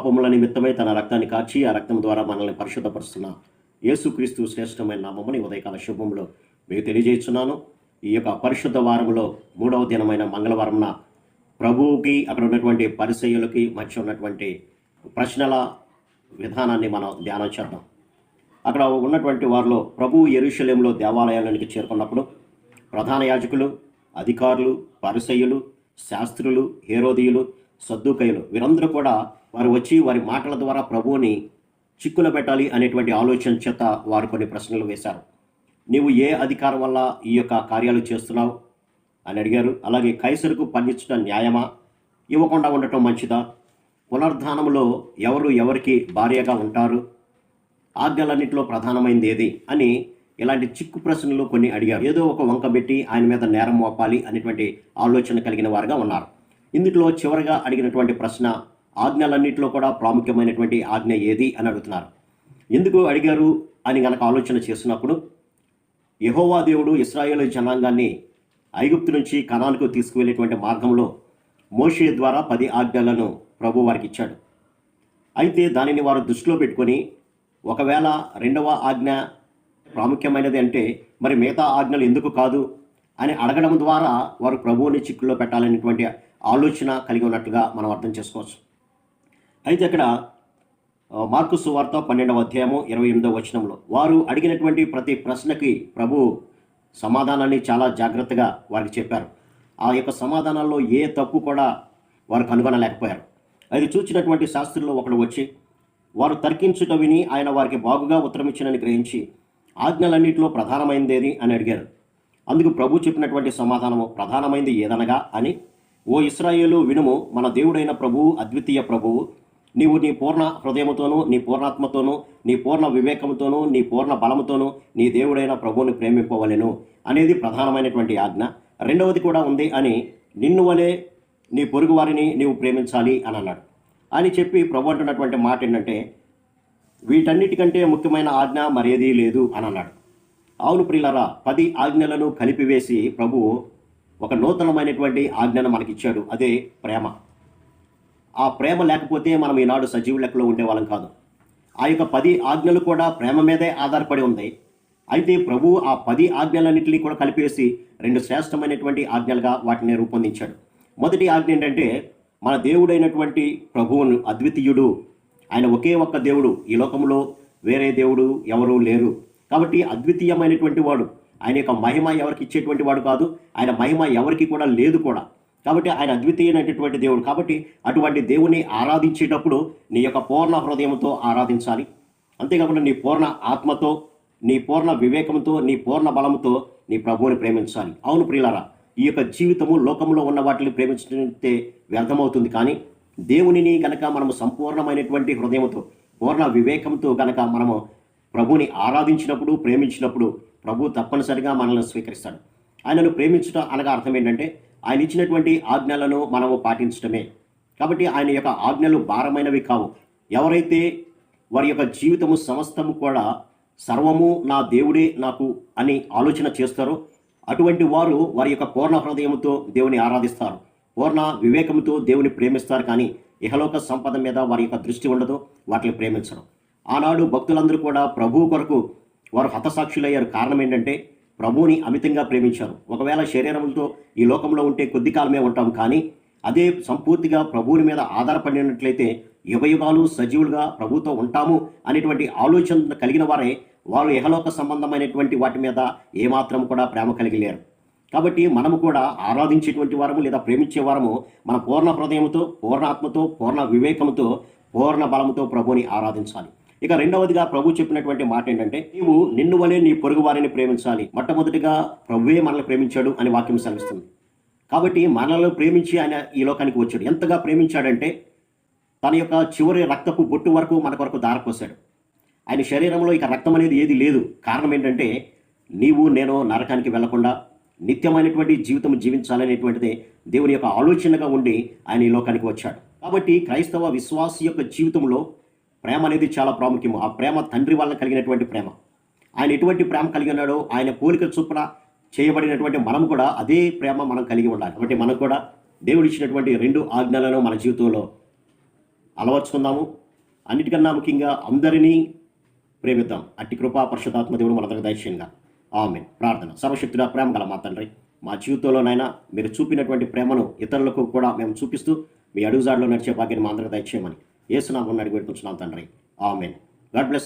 పాపముల నిమిత్తమై తన రక్తాన్ని కాచి ఆ రక్తం ద్వారా మనల్ని పరిశుద్ధపరుస్తున్న యేసుక్రీస్తు శ్రేష్టమైన నామముని ఉదయకాల శుభంలో మీకు తెలియజేస్తున్నాను. ఈ యొక్క పరిశుద్ధ వారంలో 3వ దినమైన మంగళవారంన ప్రభువుకి అక్కడ ఉన్నటువంటి పరిసయ్యులకి మధ్య ఉన్నటువంటి ప్రశ్నల విధానాన్ని మనం ధ్యానం చేద్దాం. అక్కడ ఉన్నటువంటి వారిలో ప్రభువు యెరూషలేములో దేవాలయానికి చేరుకున్నప్పుడు ప్రధాన యాజకులు, అధికారులు, పరిసయ్యులు, శాస్త్రులు, హేరోదీయులు, సద్దూకయ్యులు వీరందరూ కూడా వారు వచ్చి వారి మాటల ద్వారా ప్రభువుని చిక్కున పెట్టాలి అనేటువంటి ఆలోచన చేత వారు కొన్ని ప్రశ్నలు వేశారు. నీవు ఏ అధికారం వల్ల ఈ యొక్క కార్యాలు చేస్తున్నావు అని అడిగారు. అలాగే కైసరుకు పండించడం న్యాయమా, ఇవ్వకుండా ఉండటం మంచిదా, పునరుద్ధానంలో ఎవరు ఎవరికి భార్యగా ఉంటారు, ఆజ్ఞలన్నింటిలో ప్రధానమైనది ఏది అని ఇలాంటి చిక్కు ప్రశ్నలు కొన్ని అడిగారు. ఏదో ఒక వంక పెట్టి ఆయన మీద నేరం మోపాలి అనేటువంటి ఆలోచన కలిగిన వారుగా ఉన్నారు. ఇందులో చివరిగా అడిగినటువంటి ప్రశ్న, ఆజ్ఞలన్నింటిలో కూడా ప్రాముఖ్యమైనటువంటి ఆజ్ఞ ఏది అని అడుగుతున్నారు. ఎందుకు అడిగారు అని గనక ఆలోచన చేసినప్పుడు, యెహోవా దేవుడు ఇశ్రాయేలు జనాంగాన్ని ఐగుప్తు నుంచి కనానుకు తీసుకువెళ్ళేటువంటి మార్గంలో మోషే ద్వారా 10 ఆజ్ఞలను ప్రభు వారికి ఇచ్చాడు. అయితే దానిని వారు దృష్టిలో పెట్టుకొని, ఒకవేళ 2వ ఆజ్ఞ ప్రాముఖ్యమైనది అంటే మరి మిగతా ఆజ్ఞలు ఎందుకు కాదు అని అడగడం ద్వారా వారు ప్రభువుని చిక్కుల్లో పెట్టాలనేటువంటి ఆలోచన కలిగి ఉన్నట్టుగా మనం అర్థం చేసుకోవచ్చు. అయితే ఇక్కడ మార్కు సువార్త 12వ అధ్యాయము 28వ వచనంలో వారు అడిగినటువంటి ప్రతి ప్రశ్నకి ప్రభు సమాధానాన్ని చాలా జాగ్రత్తగా వారికి చెప్పారు. ఆ యొక్క సమాధానాల్లో ఏ తప్పు కూడా వారు కనుగొనలేకపోయారు. అది చూచినటువంటి శాస్త్రుల్లో ఒకడు వచ్చి వారు తర్కించుట విని ఆయన వారికి బాగుగా ఉత్తరమిచ్చినని గ్రహించి, ఆజ్ఞలన్నింటిలో ప్రధానమైనదేది అని అడిగారు. అందుకు ప్రభు చెప్పినటువంటి సమాధానము, ప్రధానమైనది ఏదనగా అని, ఓ ఇశ్రాయేలు వినుము, మన దేవుడైన ప్రభువు అద్వితీయ ప్రభువు, నీవు నీ పూర్ణ హృదయముతోనూ, నీ పూర్ణాత్మతోనూ, నీ పూర్ణ వివేకముతోనూ, నీ పూర్ణ బలముతోనూ నీ దేవుడైన ప్రభువుని ప్రేమింపవలెను అనేది ప్రధానమైనటువంటి ఆజ్ఞ. 2వది కూడా ఉంది అని, నిన్ను వలె నీ పొరుగు వారిని నీవు ప్రేమించాలి అని అన్నాడు. అని చెప్పి ప్రభు అంటున్నటువంటి మాట ఏంటంటే, వీటన్నిటికంటే ముఖ్యమైన ఆజ్ఞ మరేదీ లేదు అని అన్నాడు. అవును ప్రియులారా, 10 ఆజ్ఞలను కలిపివేసి ప్రభువు ఒక నూతనమైనటువంటి ఆజ్ఞను మనకిచ్చాడు. అదే ప్రేమ. ఆ ప్రేమ లేకపోతే మనం ఈనాడు సజీవ లెక్కలో ఉండేవాళ్ళం కాదు. ఆ యొక్క 10 ఆజ్ఞలు కూడా ప్రేమ మీదే ఆధారపడి ఉంది. అయితే ప్రభు ఆ 10 ఆజ్ఞలన్నింటినీ కూడా కలిపేసి 2 శ్రేష్టమైనటువంటి ఆజ్ఞలుగా వాటిని రూపొందించాడు. మొదటి ఆజ్ఞ ఏంటంటే, మన దేవుడైనటువంటి ప్రభువును అద్వితీయుడు, ఆయన ఒకే ఒక్క దేవుడు, ఈ లోకంలో వేరే దేవుడు ఎవరూ లేరు. కాబట్టి అద్వితీయమైనటువంటి వాడు, ఆయన యొక్క మహిమ ఎవరికి ఇచ్చేటువంటి వాడు కాదు, ఆయన మహిమ ఎవరికి కూడా లేదు కూడా. కాబట్టి ఆయన అద్వితీయమైనటువంటి దేవుడు. కాబట్టి అటువంటి దేవుని ఆరాధించేటప్పుడు నీ యొక్క పూర్ణ హృదయంతో ఆరాధించాలి. అంతేకాకుండా నీ పూర్ణ ఆత్మతో, నీ పూర్ణ వివేకంతో, నీ పూర్ణ బలంతో నీ ప్రభువుని ప్రేమించాలి. అవును ప్రియులారా, ఈ యొక్క జీవితము లోకంలో ఉన్న వాటిని ప్రేమించే వ్యర్థమవుతుంది. కానీ దేవునిని గనక మనము సంపూర్ణమైనటువంటి హృదయంతో, పూర్ణ వివేకంతో గనక మనము ప్రభుని ఆరాధించినప్పుడు, ప్రేమించినప్పుడు ప్రభు తప్పనిసరిగా మనల్ని స్వీకరిస్తాడు. ఆయనను ప్రేమించడం అనగా అర్థం ఏంటంటే, ఆయన ఇచ్చినటువంటి ఆజ్ఞలను మనము పాటించడమే. కాబట్టి ఆయన యొక్క ఆజ్ఞలు భారమైనవి కావు. ఎవరైతే వారి యొక్క జీవితము సమస్తము కూడా సర్వము నా దేవుడే నాకు అని ఆలోచన చేస్తారో అటువంటి వారు వారి యొక్క పూర్ణ హృదయంతో దేవుని ఆరాధిస్తారు, పూర్ణ వివేకంతో దేవుని ప్రేమిస్తారు. కానీ ఇహలోక సంపద మీద వారి యొక్క దృష్టి ఉండదు, వాటిని ప్రేమించరు. ఆనాడు భక్తులందరూ కూడా ప్రభువు కొరకు వారు హతసాక్షులయ్యారు. కారణం ఏంటంటే, ప్రభువుని అమితంగా ప్రేమించారు. ఒకవేళ శరీరంతో ఈ లోకంలో ఉంటే కొద్ది కాలమే ఉంటాం, కానీ అదే సంపూర్తిగా ప్రభువుని మీద ఆధారపడినట్లయితే యుగయుగాలు సజీవులుగా ప్రభువుతో ఉంటాము అనేటువంటి ఆలోచన కలిగిన వారే వారు ఇహలోక సంబంధమైనటువంటి వాటి మీద ఏమాత్రం కూడా ప్రేమ కలిగి లేరు. కాబట్టి మనము కూడా ఆరాధించేటువంటి వారము లేదా ప్రేమించే వారము మన పూర్ణ హృదయంతో, పూర్ణ ఆత్మతో, పూర్ణ వివేకంతో, పూర్ణ బలంతో ప్రభువుని ఆరాధించాలి. ఇక 2వదిగా ప్రభు చెప్పినటువంటి మాట ఏంటంటే, నీవు నిన్ను వలె నీ పొరుగు వారిని ప్రేమించాలి. మొట్టమొదటిగా ప్రభువే మనల్ని ప్రేమించాడు అని వాక్యం సెలవిస్తుంది. కాబట్టి మనల్ని ప్రేమించి ఆయన ఈ లోకానికి వచ్చాడు. ఎంతగా ప్రేమించాడంటే, తన యొక్క చివరి రక్తపు బొట్టు వరకు మన కొరకు దారపోసాడు. ఆయన శరీరంలో ఇక రక్తం అనేది ఏది లేదు. కారణం ఏంటంటే, నీవు నేను నరకానికి వెళ్లకుండా నిత్యమైనటువంటి జీవితం జీవించాలనేటువంటిది దేవుని యొక్క ఆలోచనగా ఉండి ఆయన ఈ లోకానికి వచ్చాడు. కాబట్టి క్రైస్తవ విశ్వాసి యొక్క జీవితంలో ప్రేమ అనేది చాలా ప్రాముఖ్యము. ఆ ప్రేమ తండ్రి వల్ల కలిగినటువంటి ప్రేమ. ఆయన ఎటువంటి ప్రేమ కలిగి ఉన్నాడో ఆయన పోలిక చొప్పున చేయబడినటువంటి మనం కూడా అదే ప్రేమ మనం కలిగి ఉండాలి. కాబట్టి మనకు కూడా దేవుడు ఇచ్చినటువంటి 2 ఆజ్ఞలను మన జీవితంలో అలవర్చుకుందాము. అన్నిటికన్నా ముఖ్యంగా అందరినీ ప్రేమిద్దాం. అట్టి కృపా పరిశుద్ధాత్మ దేవుడు మనందరికీ దయచేయంగా. ఆమేన్. ప్రార్థన. సర్వశక్తుడా, ప్రేమ గల మా తండ్రి, మా జీవితంలోనైనా మీరు చూపినటువంటి ప్రేమను ఇతరులకు కూడా మేము చూపిస్తూ మీ అడుగుజాడలో నడిచే భాగ్యాన్ని మా అందరికీ దయచేయమని యేసు నామమున అడిగి పెట్టుకుంటున్నాం తండ్రి. ఆమేన్. God bless.